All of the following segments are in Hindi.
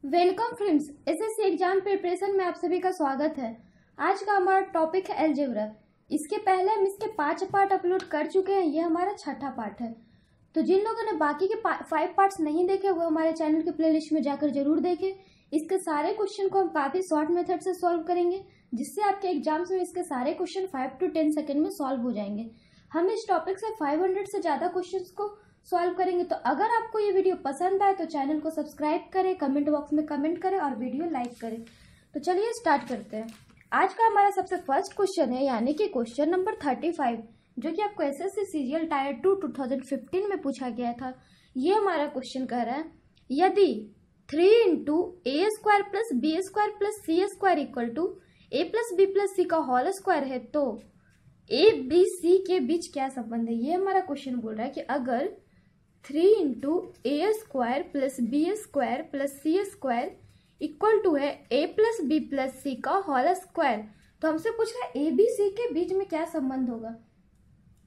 Welcome friends, SSC exam preparation में आप सभी का स्वागत है। आज का हमारा टॉपिक है अलजेब्रा। इसके पहले हम इसके 5 पार्ट अपलोड कर चुके हैं, ये हमारा छठा पार्ट है। तो जिन लोगों ने बाकी के 5 पार्ट्स नहीं देखे वो हमारे चैनल के प्लेलिस्ट में जाकर जरूर देखें। इसके सारे क्वेश्चन को हम काफी शॉर्ट मेथड से सॉल्व करेंगे, जिससे आपके एग्जाम्स में इसके सारे क्वेश्चन 5 to 10 सेकेंड में सॉल्व हो जाएंगे। हम इस टॉपिक से 500 से ज्यादा क्वेश्चन को सॉल्व करेंगे। तो अगर आपको ये वीडियो पसंद आए तो चैनल को सब्सक्राइब करें, कमेंट बॉक्स में कमेंट करें और वीडियो लाइक करें। तो चलिए स्टार्ट करते हैं। आज का हमारा सबसे फर्स्ट क्वेश्चन है, यानी कि क्वेश्चन नंबर 35, जो कि आपको एसएससी सीजीएल टायर 2 2015 में पूछा गया था। ये हमारा क्वेश्चन कह रहा है, यदि 3 into A square plus B square plus C square equal to A plus B plus सी का होल स्क्वायर है तो ए बी सी के बीच क्या संबंध है। ये हमारा क्वेश्चन बोल रहा है कि अगर 3 into A square plus B square plus C square equal to है ए प्लस बी प्लस सी का होल स्क्वायर, तो हमसे पूछ रहा है ए बी सी के बीच में क्या संबंध होगा।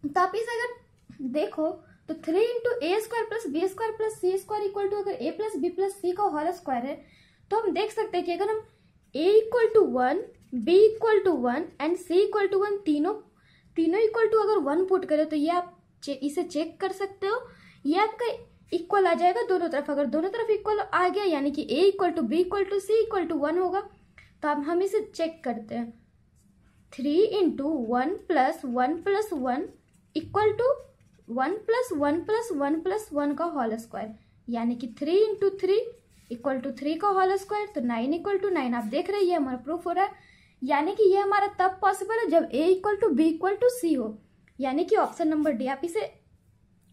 तो आप इसे अगर देखो तो 3 into A square plus B square plus C square equal to अगर ए प्लस बी प्लस सी का होल स्क्वायर है, तो हम देख सकते हैं कि अगर हम A equal to 1, B equal to 1 and C equal to 1 तीनों इक्वल टू अगर 1 पुट करें तो ये आप इसे चेक कर सकते हो। ये आपका इक्वल आ जाएगा दोनों तरफ। अगर दोनों तरफ इक्वल आ गया यानी कि A equal to B equal to C equal to 1 होगा। तो अब हम इसे चेक करते हैं। 3 into 1 plus 1 plus 1 equal to 1 plus 1 plus 1 plus 1 का होल स्क्वायर, यानी कि 3 इंटू 3 इक्वल टू 3 का होल स्क्वायर, तो 9 इक्वल टू 9। आप देख रहे हैं ये हमारा प्रूफ हो रहा है। यानी कि ये हमारा तब पॉसिबल है जब A equal to B equal to C हो, यानी कि ऑप्शन नंबर डी। आप इसे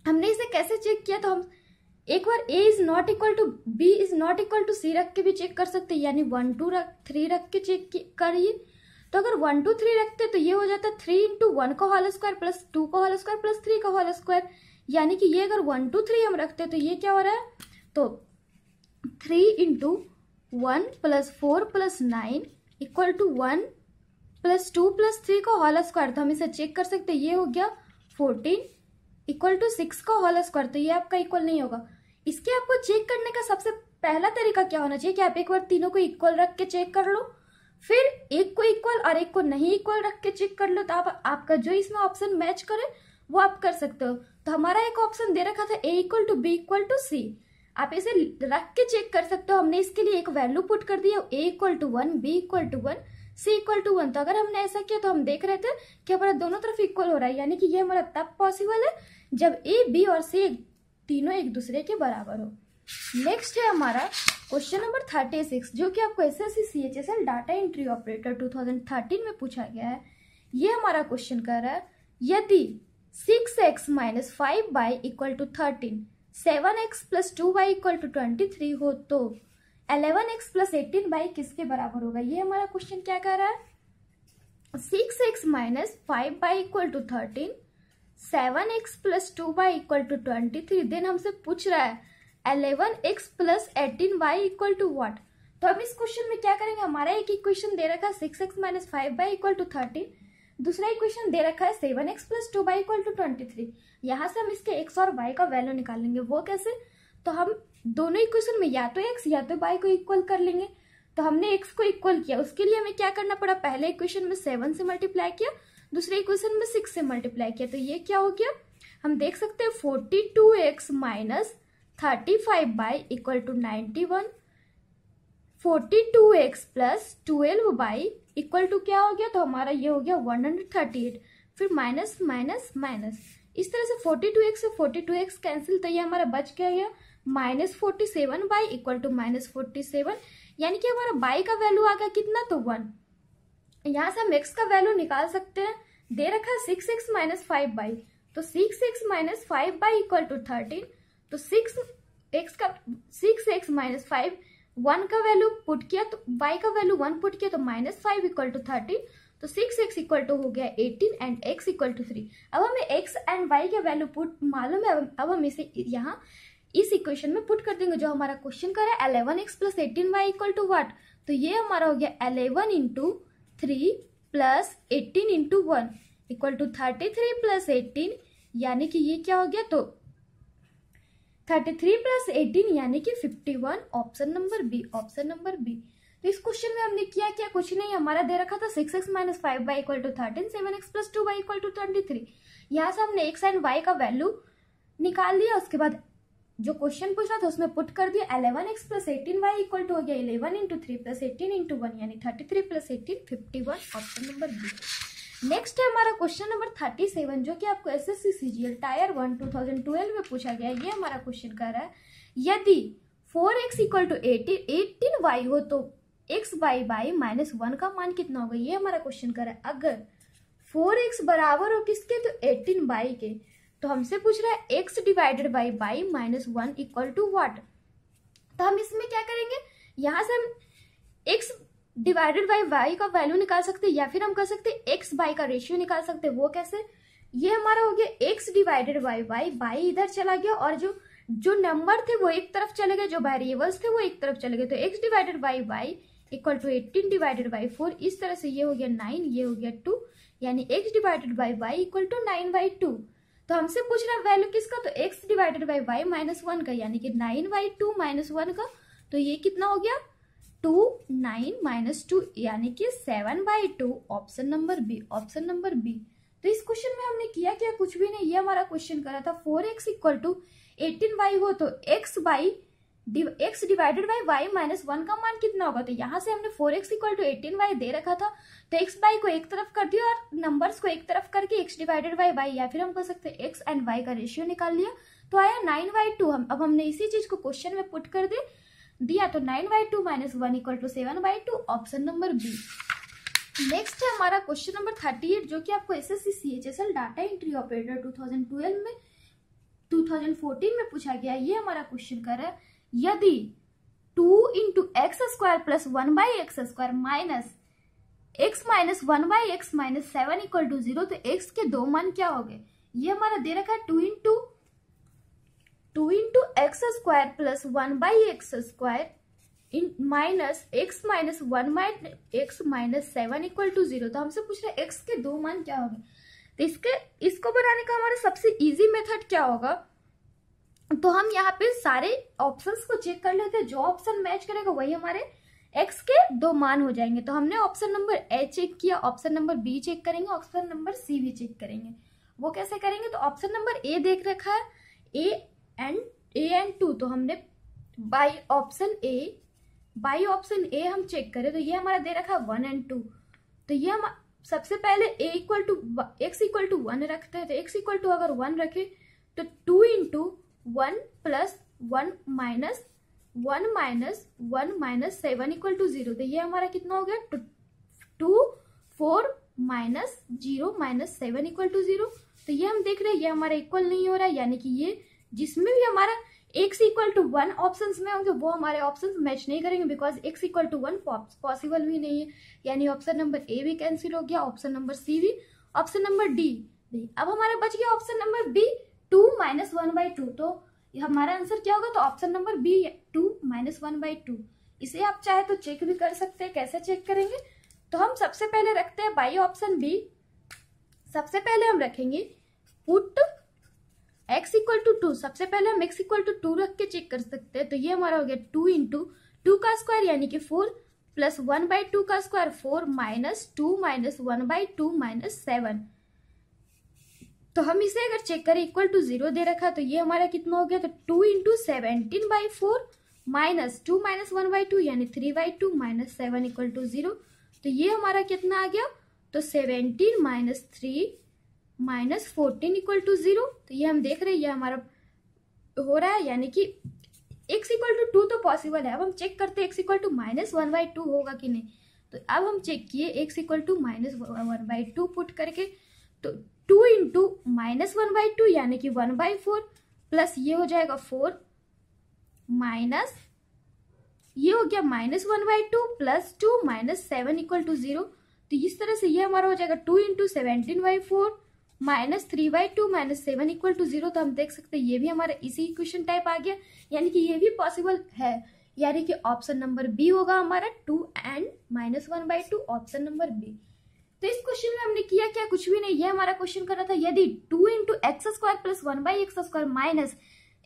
हमने इसे कैसे चेक किया, तो हम एक बार a is not equal to b is not equal to c रख के भी चेक कर सकते हैं, यानी 1 2 3 रख के चेक करिए। तो अगर 1 2 3 रखते तो ये हो जाता है 3 इंटू 1 का होल स्क्वायर प्लस 2 का होल स्क्वायर प्लस 3 का होल स्क्वायर, यानी कि ये अगर 1 2 3 हम रखते तो ये क्या हो रहा है, तो 3 into 1 plus 4 plus 9 equal to 1 plus 2 plus 3 का होल स्क्वायर। तो हम इसे चेक कर सकते हैं, ये हो गया 14 इक्वल टू 6 का होल स्क्वायर, तो ये आपका इक्वल नहीं होगा। इसके आपको चेक करने का सबसे पहला तरीका क्या होना चाहिए कि आप एक बार तीनों को इक्वल रख के चेक कर लो, फिर एक को इक्वल और एक को नहीं इक्वल रख के चेक कर लो। तो आप आपका जो इसमें ऑप्शन मैच करे वो आप कर सकते हो। तो हमारा एक ऑप्शन दे रखा था A equal to B equal to C, आप इसे रख के चेक कर सकते हो। हमने इसके लिए एक वैल्यू पुट कर दिया, A equal to 1, B equal to 1, C equal to 1। तो अगर हमने ऐसा किया तो हम देख रहे थे कि हमारा दोनों तरफ इक्वल हो रहा है, यानी कि ये हमारा तब पॉसिबल है जब ए बी और सी तीनों एक दूसरे के बराबर हो। नेक्स्ट है हमारा क्वेश्चन नंबर 36, जो कि आपको SSC CHSL data entry operator 2013 में पूछा गया है। ये हमारा क्वेश्चन कर रहा है, यदि 6x minus 5y equal to 13, 7x plus 2y equal to 23 हो तो 11x प्लस 18y किसके बराबर होगा। ये हमारा क्वेश्चन क्या कर रहा है, 6x minus 5y equal to 13, 7x plus 2y equal to 23, then हमसे पूछ रहा है 11x plus 18y equal to what. तो अब इस क्वेश्चन में क्या करेंगे, हमारा एक इक्वेशन दे रखा है 6x minus 5y equal to 13, दूसरा इक्वेशन दे रखा है 7x plus 2y equal to 23। यहाँ से हम इसके x और y का वैल्यू निकालेंगे। वो कैसे, तो हम दोनों इक्वेशन में या तो x या तो y को इक्वल कर लेंगे। तो हमने x को इक्वल किया, उसके लिए हमें क्या करना पड़ा, पहले इक्वेशन में 7 से मल्टीप्लाई किया, दूसरे इक्वेशन में 6 से मल्टीप्लाई किया। तो ये क्या हो गया, हम देख सकते हैं 42x minus 35y equal to 91, 42x plus 12y equal to क्या हो गया, तो हमारा ये हो गया 138, फिर माइनस माइनस माइनस, इस तरह से 42x से 42x कैंसिल, तो ये हमारा बच गया minus 47y equal to minus 47, यानी कि हमारा y का वैल्यू आ गया कितना, तो 1। यहाँ से हम x का वैल्यू निकाल सकते हैं, दे रखा है 6x माइनस 5y, तो 6x minus 5y equal to 13, तो 6x माइनस 5 1 का वैल्यू पुट किया तो y का वैल्यू 1 पुट किया तो माइनस 5 इक्वल टू 13, तो 6x इक्वल टू हो गया 18 एंड x इक्वल टू 3। अब हमें x एंड y के वैल्यू पुट मालूम है, अब हम इसे यहाँ इस इक्वेशन में पुट कर देंगे। जो हमारा क्वेश्चन कर रहा है 11x plus 18y equal to what, तो ये हमारा हो गया 11 into 3 plus 18 into 1 equal to 33 plus 18, यानी कि ये क्या हो गया, तो 33 प्लस 18 यानी कि 51, option number B, option number B. तो इस क्वेश्चन में हमने किया क्या, कुछ नहीं, हमारा दे रखा था 6x minus 5y equal to 13, 7x plus 2y equal to 23। यहाँ से हमने x एंड y का वैल्यू निकाल लिया, उसके बाद जो क्वेश्चन पूछा था उसमें पुट कर दिया। 11x plus 18y equal to हो गया 11 इंटू 3 प्लस 18 इंटू 1 यानी 33 plus 18 51, option number B. Next है हमारा क्वेश्चन नंबर 37 जो कि आपको एसएससी सीजीएल टायर 1 2012 में पूछा गया। ये हमारा क्वेश्चन कर रहा है यदि 4x इक्वल टू 18y हो तो x बाई माइनस 1 का मान कितना होगा। ये हमारा क्वेश्चन कर रहा है अगर 4x बराबर हो किसके, तो 18y के। तो हमसे पूछ रहा है x divided by minus 1 equal to what. तो हम इसमें क्या करेंगे, यहाँ से हम x डिवाइडेड बाई वाई का वैल्यू निकाल सकते हैं या फिर हम कर सकते हैं x बाई का रेशियो निकाल सकते हैं। वो कैसे, ये हमारा हो गया x divided by y, by इधर चला गया और जो नंबर थे वो एक तरफ चले गए, जो वेरिएबल्स थे वो एक तरफ चले गए। तो x divided by y equal to 18 divided by 4, इस तरह से ये हो गया 9, ये हो गया 2, यानी x divided by y equal to 9/2। तो हमसे पूछ रहा है वैल्यू किसका, तो x divided by y minus 1 का, यानी कि 9/2 माइनस 1 का। तो ये कितना हो गया 2, 9 माइनस 2 यानी कि 7/2, option number B, option number B. तो इस क्वेश्चन में हमने किया क्या, कुछ भी नहीं। ये हमारा क्वेश्चन करा था 4x इक्वल टू 18y हो तो x divided by y minus 1 का मान कितना होगा। तो यहाँ से हमने 4x इक्वल टू 18y दे रखा था, तो x बाई को एक तरफ कर दिया और नंबर्स को एक तरफ करके x डिवाइडेड बाई वाई या फिर हम कर सकते हैं x एंड y का रेशियो निकाल लिया, तो आया 9/2। अब हमने इसी चीज को क्वेश्चन में पुट कर दिया, तो 9/2 minus 1 equal to 7/2, option number B. Next है हमारा क्वेश्चन नंबर 38 जो कि आपको SSC CHSL data entry operator 2014 में पूछा गया। ये हमारा क्वेश्चन कर रहा है यदि 2 into x square plus 1/x square minus x minus 1/x minus 7 equal to 0, तो x के दो मान क्या हो गए। ये हमारा दे रखा है 2 into x square plus 1/x square minus x minus 1/x minus 7 equal to 0। तो हमसे पूछ रहे हैं x के दो मान क्या होंगे। तो इसको बनाने का हमारा सबसे इजी मेथड क्या होगा, तो हम यहाँ पे सारे ऑप्शंस को चेक कर लेते हैं, जो ऑप्शन मैच करेगा वही हमारे x के दो मान हो जाएंगे। तो हमने ऑप्शन नंबर ए चेक किया, ऑप्शन नंबर बी चेक करेंगे, ऑप्शन नंबर सी भी चेक करेंगे। वो कैसे करेंगे, तो ऑप्शन नंबर ए देख रखा है ए एंड 2, तो हमने बाई ऑप्शन ए हम चेक करें तो ये हमारा दे रखा है 1 एंड 2। तो ये हम सबसे पहले x इक्वल टू 1 रखते हैं। तो x इक्वल टू अगर 1 रखे तो 2 into 1 plus 1 minus 1 minus 7 equal to 0। तो ये हमारा कितना हो गया 2 4 माइनस 0 माइनस 7 इक्वल टू 0। तो ये हम देख रहे हैं ये हमारा इक्वल नहीं हो रहा है, यानी कि ये जिसमें भी हमारा x इक्वल टू 1 ऑप्शंस में होंगे वो हमारे ऑप्शंस मैच नहीं करेंगे, because x equal to 1 possible भी नहीं है, यानी ऑप्शन नंबर ए भी कैंसिल हो गया, ऑप्शन नंबर सी भी, ऑप्शन नंबर डी। अब हमारे बच गया ऑप्शन नंबर बी 2 माइनस 1/2। तो हमारा आंसर क्या होगा, तो ऑप्शन नंबर बी 2 माइनस 1/2। इसे आप चाहे तो चेक भी कर सकते हैं। कैसे चेक करेंगे, तो हम सबसे पहले रखते हैं बाई ऑप्शन बी। सबसे पहले हम रखेंगे पुट x इक्वल टू 2। सबसे पहले हम x इक्वल टू 2 रख के चेक कर सकते हैं। तो ये हमारा हो गया 2 इंटू 2 का स्क्वायर यानी कि 4 प्लस 1/2 का स्क्वायर 4 माइनस 2 माइनस 1/2 माइनस 7। तो हम इसे अगर चेक करें इक्वल टू 0 दे रखा, तो ये हमारा कितना हो गया, तो 2 इंटू 17/4 माइनस 2 माइनस 1/2 यानी 3/2 माइनस 7 इक्वल टू 0। तो ये हमारा कितना आ गया, तो 17 माइनस 3 माइनस 14 इक्वल टू 0। तो ये हम देख रहे हैं ये हमारा हो रहा है, यानी कि x इक्वल टू 2 तो पॉसिबल है। अब हम चेक करते हैं x इक्वल टू माइनस 1/2 होगा कि नहीं। तो अब हम चेक किए x equal to minus 1/2 put करके, तो 2 इंटू माइनस 1/2 यानी कि 1/4 प्लस ये हो जाएगा 4 माइनस ये हो गया minus 1/2 plus 2 minus 7 equal to 0। तो इस तरह से ये हमारा हो जाएगा 2 into 17/4 minus 3/2 minus 7 equal to 0। तो हम देख सकते हैं ये भी हमारा इसी इक्वेशन टाइप आ गया, यानी कि ये भी पॉसिबल है, यानी कि ऑप्शन नंबर बी होगा हमारा 2 and minus 1/2, option number B. तो इस क्वेश्चन में हमने किया क्या, कुछ भी नहीं। ये हमारा क्वेश्चन कर रहा था यदि 2 into x square plus 1/x square minus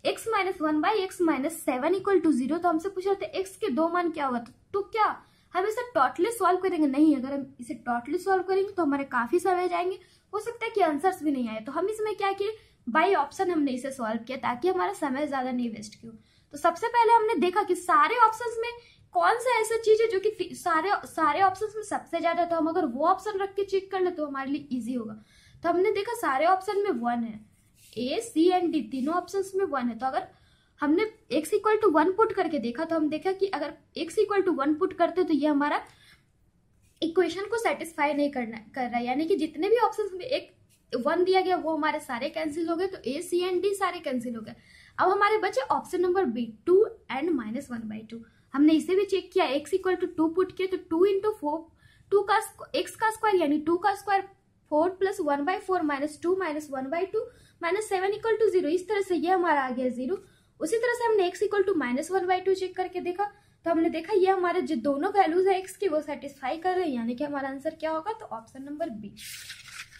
x minus 1/x-7 equal to 0। तो हमसे पूछ रहे थे x के दो मान क्या होगा, तो क्या हम इसे टोटली सॉल्व करेंगे? नहीं, अगर हम इसे टोटली सॉल्व करेंगे तो हमारे काफी समय जाएंगे, हो सकता है कि आंसर्स भी नहीं आए। तो हम इसमें क्या किए, बाई ऑप्शन हमने इसे सॉल्व किया ताकि हमारा समय ज्यादा नहीं वेस्ट क्यों। तो सबसे पहले हमने देखा कि सारे ऑप्शंस में कौन सा ऐसा चीज है जो कि सारे ऑप्शंस में सबसे ज्यादा, तो हम अगर वो ऑप्शन रख के चेक कर ले तो हमारे लिए इजी होगा। तो हमने देखा सारे ऑप्शन में 1 है, ए सी एंड डी तीनों ऑप्शंस में 1 है। तो अगर हमने x इक्वल टू 1 पुट करके देखा तो हम देखा कि अगर x इक्वल टू 1 पुट करते तो ये हमारा इक्वेशन को सेटिस्फाई नहीं कर रहा है, यानी कि जितने भी ऑप्शंस में एक 1 दिया गया वो हमारे सारे कैंसिल हो गए। तो ए सी एंड डी सारे कैंसिल हो गए। अब हमारे बचे ऑप्शन नंबर बी 2 एंड -1/2। हमने इसे भी चेक किया, x इक्वल टू 2 पुट किया तो 2 इंटू 4, 2 का x का स्क्वायर यानी 2 का square 4 plus 1/4 minus 2 minus 1/2 minus 7 equal to 0। इस तरह से ये हमारा आ गया 0। उसी तरह से हमने x इक्वल टू -1/2 चेक करके देखा तो हमने देखा ये हमारे जो दोनों वैल्यूज है x की वो सेटिस्फाई कर रहे हैं, यानी कि हमारा आंसर क्या होगा, तो ऑप्शन नंबर बी।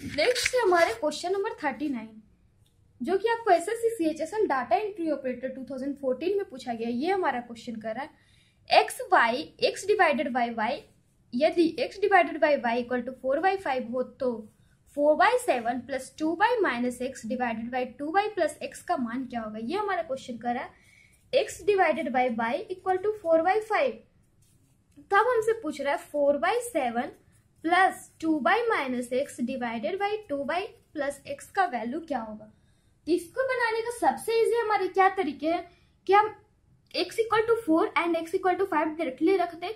नेक्स्ट है हमारे क्वेश्चन नंबर 39 जो कि आपको SSC CHSL data entry operator 2014 में पूछा गया। ये हमारा क्वेश्चन कर रहा है x डिवाइडेड बाई y, यदि x divided by y equal to 4/5 हो तो 4/7 plus 2/-x divided by 2y plus x का मान क्या होगा। ये हमारा क्वेश्चन कर रहा है x divided by y equal to 4/5। तब हमसे पूछ रहा है 4/7 plus 2/-x divided by 2y plus x का वैल्यू क्या होगा। तो इसको बनाने का सबसे इजी हमारे क्या तरीके है कि हम x equal to 4 and x equal to 5 directly रखते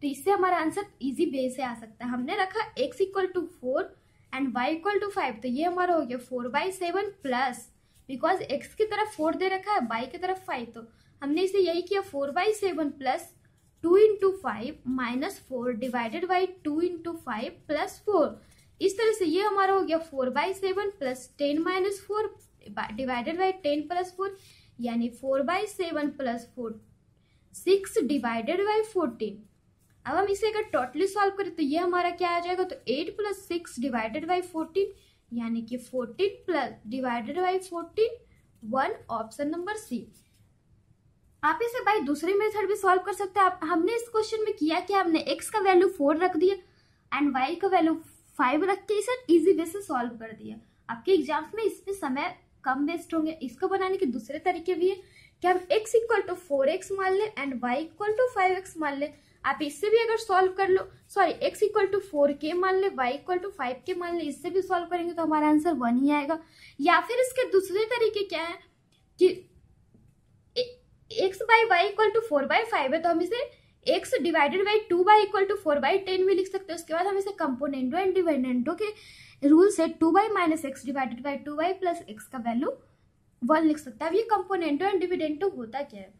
तो इससे हमारा आंसर इजी वे से आ सकता है। हमने रखा x equal to 4 and y equal to 5, तो ये हमारा हो गया 4/7 प्लस, बिकॉज x की तरफ 4 दे रखा है y की तरफ 5, तो हमने इसे यही किया 4/7 plus 2 into 5 minus 4 divided by 2 into 5 plus 4। इस तरह से ये हमारा हो गया 4/7 plus 10 minus 4 divided by 10 plus 4, यानी 4/7 प्लस 4 6 डिवाइडेड बाई 14। अब हम इसे अगर टोटली सॉल्व करें तो ये हमारा क्या आ जाएगा, तो 8 प्लस 6 डिवाइडेड बाई 14 यानी कि 14 plus divided by 14 1, option number C. आप इसे बाई दूसरी मेथड भी सॉल्व कर सकते हैं। हमने इस क्वेश्चन में किया कि हमने x का वैल्यू 4 रख दिया एंड y का वैल्यू 5 रख के इसे इजी वे से सॉल्व कर दिया। आपके एग्जाम्स में इसमें समय कम वेस्ट होंगे। इसको बनाने के दूसरे तरीके भी है कि हम x इक्वल टू 4x मान ले and y equal to 5x मान ले। आप इससे भी अगर सॉल्व कर लो, sorry x equal to 4k मान ले, y इक्वल टू 5k मान ले, इससे भी सॉल्व करेंगे तो हमारा आंसर 1 ही आएगा। या फिर इसके दूसरे तरीके क्या है कि x by y equal to 4/5 है तो हम इसे x divided by 2y equal to 4/10 भी लिख सकते हैं। उसके बाद हम इसे कंपोनेंटो एंड डिविडेंडो के रूल से 2y minus x divided by 2y plus x का वैल्यू 1 लिख सकते हैं। अब ये कंपोनेंटो एंड डिविडेंडो होता क्या है,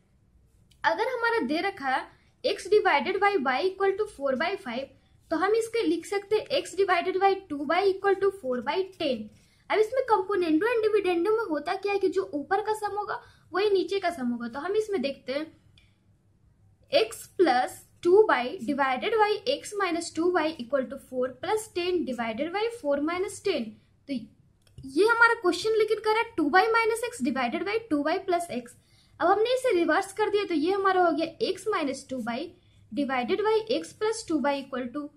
अगर हमारा दे रखा है x divided by y equal to 4/5 तो हम इसके लिख सकते हैं x divided by 2y equal to 4/10। अब इसमें कंपोनेंटो एंड डिविडेंडो में होता क्या है कि जो ऊपर का सम होगा वही नीचे का सम होगा। तो हम इसमें देखते हैं x plus 2y divided by x minus 2y equal to 4 plus 10 divided by 4 minus 10। तो ये हमारा क्वेश्चन लेकिन कर रहा है 2y minus x divided by 2y plus x. अब हमने इसे रिवर्स कर दिया तो ये हमारा हो गया x minus 2y divided by x plus 2y equal to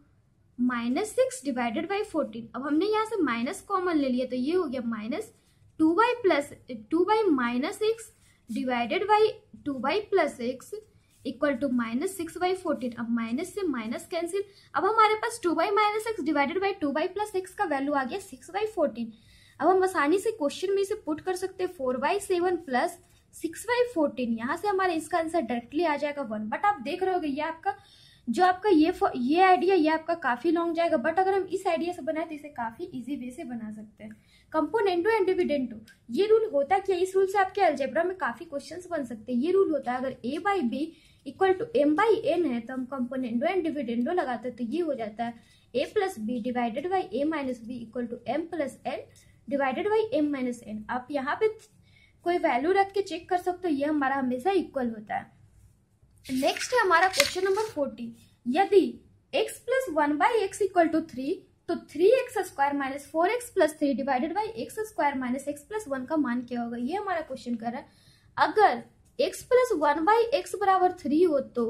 -6 divided by 14। अब हमने यहाँ से माइनस कॉमन ले लिया तो ये हो गया माइनस 2y plus 2y minus x divided by 2y plus x equal to -6/14। अब माइनस से माइनस कैंसिल। अब हमारे पास 2y minus x divided by 2y plus x का वैल्यू आ गया 6/14। अब हम आसानी से क्वेश्चन में इसे पुट कर सकते हैं 4/7 प्लस 6/14। यहाँ से हमारा इसका आंसर डायरेक्टली आ जाएगा 1। बट आप देख रहे होगे ये आपका जो आपका ये आइडिया ये आपका काफी लॉन्ग जाएगा, बट अगर हम इस आइडिया से बनाए तो इसे काफी इजी वे से बना सकते हैं। कंपोनेंटो एंड डिविडेंडो ये रूल होता क्या, इस रूल से आपके अलजेब्रा में काफी क्वेश्चंस बन सकते हैं। ये रूल होता है अगर a by b equal to m by n है तो हम कंपोनेंटो एंड डिविडेंडो लगाते हैं तो ये हो जाता है a plus b divided by a minus b equal to m plus n divided by m minus n। आप यहाँ पे कोई वैल्यू रख के चेक कर सकते हो, ये हमारा हमेशा इक्वल होता है। नेक्स्ट है हमारा क्वेश्चन नंबर 40। यदि x plus 1/x equal to 3 तो 3x square minus 4x plus 3 divided by x square minus x plus 1 का मान क्या होगा। ये हमारा क्वेश्चन कर रहा है। अगर x प्लस 1/x बराबर 3 हो तो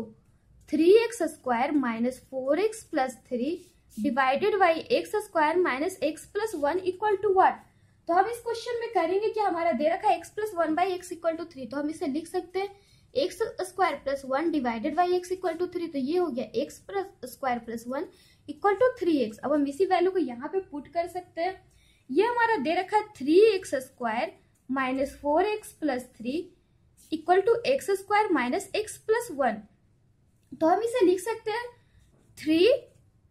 3x² minus 4x plus 3 divided by x² minus x plus 1 equal to what. तो हम इस क्वेश्चन में करेंगे कि हमारा दे रखा है x plus 1/x equal to 3, तो हम इसे लिख सकते हैं x² plus 1 divided by x equal to 3, तो ये हो गया x² plus 1 equal to 3x। अब हम इसी वैल्यू को यहाँ पे पुट कर सकते हैं। ये हमारा दे रखा है 3x² minus 4x plus 3 equal to x² minus x plus 1, तो हम इसे लिख सकते हैं 3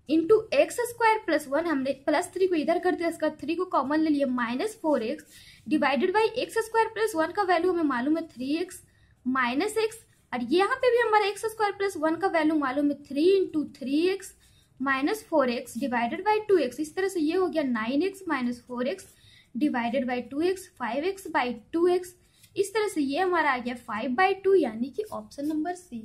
इंटू x² प्लस 1, हमने प्लस 3 को इधर कर दिया, इसका 3 को कॉमन ले लिया, minus 4x divided by x² plus 1 का वैल्यू हमें मालूम है 3x माइनस x, और यहाँ पे भी हमारा x² प्लस 1 का वैल्यू मालूम है 3 into 3x minus 4x divided by 2x। इस तरह से ये हो गया 9x minus 4x divided by 2x, 5x by 2x। इस तरह से ये हमारा आ गया 5/2 यानी कि ऑप्शन नंबर सी।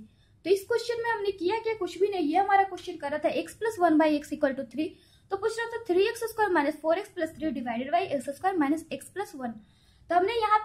तो इस क्वेश्चन में हमने किया क्या, कुछ भी नहीं, ये हमारा क्वेश्चन कर रहा था x plus 1/x equal to 3, तो पूछ रहा था 3x² minus 4x plus 3 divided by x² minus x plus 1। तो हमने यहाँ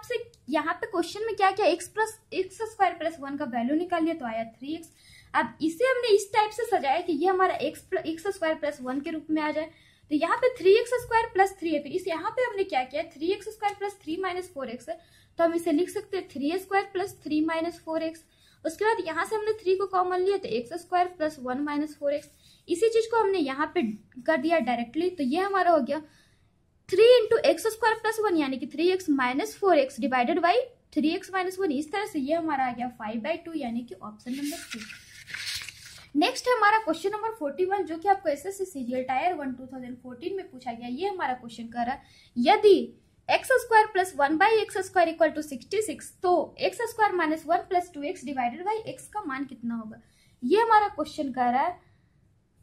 पे क्वेश्चन में क्या किया, x² प्लस 1 का वैल्यू निकाल लिया, तो आया 3x। अब इसे हमने इस टाइप से सजाया कि ये हमारा x² प्लस 1 के रूप में आ जाए। तो यहाँ पे 3x² प्लस 3 है, तो इस यहाँ पे हमने क्या किया, 3x² प्लस 3 माइनस 4x है, तो हम इसे लिख सकते हैं 3a² प्लस 3 माइनस 4x। उसके बाद यहाँ से हमने 3 को कॉमन लिया, तो x² प्लस 1 माइनस 4x। इसी चीज को हमने यहाँ पे कर दिया डायरेक्टली, तो ये हमारा हो गया 3 इंटू x² प्लस 1 यानी कि 3x minus 4x divided by 3x minus 1। इस तरह से ये हमारा आ गया 5/2 यानी कि ऑप्शन नंबर 3। नेक्स्ट है हमारा क्वेश्चन नंबर 41, जो कि आपको एसएससी सीजीएल टायर 1 2014 में पूछा गया। ये हमारा क्वेश्चन कर रहा है, यदि x² plus 1/x² equal to 66, तो x² minus 1 plus 2x divided by x का मान कितना होगा। ये हमारा क्वेश्चन कर रहा है,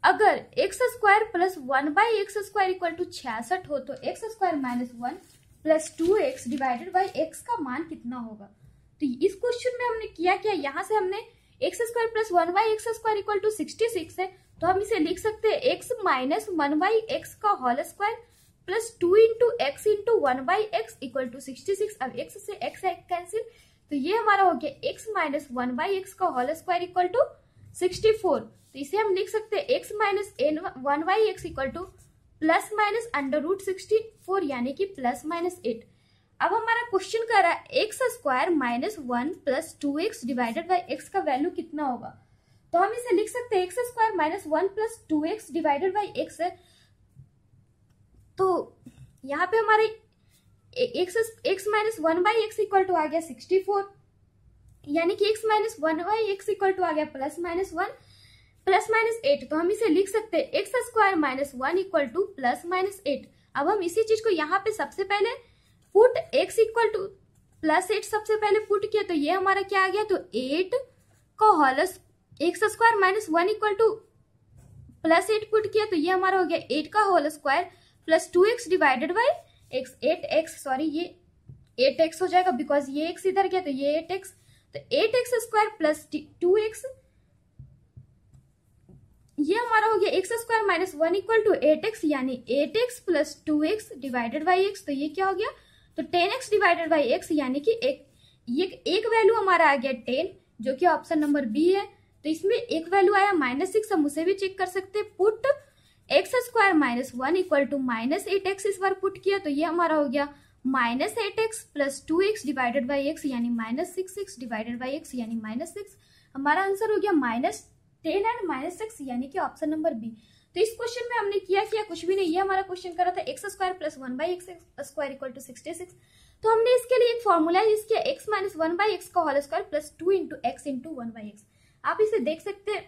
अगर x² plus 1/x² equal to 66 हो तो x² minus 1 plus 2x divided by x का मान कितना होगा। तो इस क्वेश्चन में हमने किया क्या, यहाँ से हमने x² plus 1/x² equal to 66 है, तो हम इसे लिख सकते हैं x माइनस 1/x का whole square plus 2 into x into 1/x equal to 66। अब x से x कैंसिल, तो ये हमारा हो गया x माइनस 1/x का होल स्क्वायर इक्वल टू 64। तो इसे हम लिख सकते हैं x minus 1/x equal to plus minus √64 यानी कि प्लस माइनस 8। अब हमारा क्वेश्चन कर रहा है x² minus 1 plus 2x divided by x का वैल्यू कितना होगा। तो हम इसे लिख सकते हैं x² minus 1 plus 2x divided by x है, तो यहाँ पे हमारे x minus 1/x equal to आ गया 64 यानी कि x minus 1/x equal to आ गया प्लस माइनस 1 प्लस माइनस 8। तो हम इसे लिख सकते हैं x² minus 1 equal to plus minus 8। अब हम इसी चीज को यहाँ पे सबसे पहले put x equal to plus 8 सबसे पहले पुट किया, तो ये हमारा क्या आ गया, तो 8 का whole x² minus 1 equal to plus 8 put किया, तो ये हमारा हो गया 8 का whole square plus 2x divided by x, 8x sorry ये 8x हो जाएगा बिकॉज ये x इधर गया, तो ये 8x, तो 8x² प्लस 2x, ये हमारा हो गया x² minus 1 equal to 8x यानी 8x plus 2x divided by x। तो ये क्या हो गया, तो 10x डिवाइडेड बाई x यानी कि एक वैल्यू हमारा आ गया 10 जो कि ऑप्शन नंबर बी है। तो इसमें एक वैल्यू आया -6, हम उसे भी चेक कर सकते हैं। Put x² minus 1 equal to minus 8x इस बार पुट किया, तो ये हमारा हो गया -8x plus 2x divided by x यानी -6x डिवाइडेड बाई x यानी -6। हमारा आंसर हो गया -10 एंड -6 यानी कि ऑप्शन नंबर बी। तो इस क्वेश्चन में हमने किया कुछ भी नहीं, ये हमारा क्वेश्चन कर रहा था x² plus 1/x² equal to 66। तो हमने इसके लिए एक फॉर्मूला यूज किया x माइनस 1/x का whole square plus 2 into x into 1/x। आप इसे देख सकते हैं,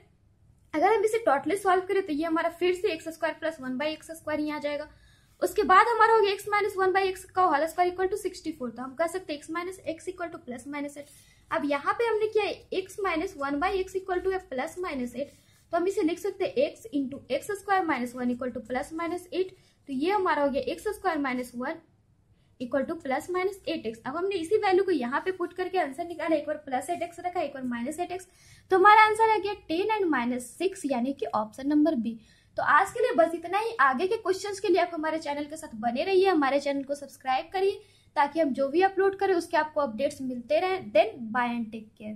अगर हम इसे टोटली सॉल्व करें तो ये हमारा फिर से x² प्लस 1/x² ही आ जाएगा। उसके बाद हमारा हो गया x माइनस 1/x का होल स्क्वायर इक्वल टू 64। तो हम कह सकते हैं x minus x equal to plus minus 8। अब यहाँ पे हमने किया x minus 1/x equal to plus minus 8, तो हम इसे लिख सकते हैं x into x² minus 1 equal to plus minus 8। तो ये हमारा हो गया x² minus 1 equal to plus minus 8x। अब हमने इसी वैल्यू को यहाँ पे पुट करके आंसर निकाला, एक बार प्लस 8x रखा, एक बार माइनस 8x, तो हमारा आंसर आ गया 10 एंड -6 यानी कि ऑप्शन नंबर बी। तो आज के लिए बस इतना ही। आगे के क्वेश्चंस के लिए आप हमारे चैनल के साथ बने रहिए, हमारे चैनल को सब्सक्राइब करिए। ताकि हम जो भी अपलोड करें उसके आपको अपडेट्स मिलते रहें। Then bye and take care.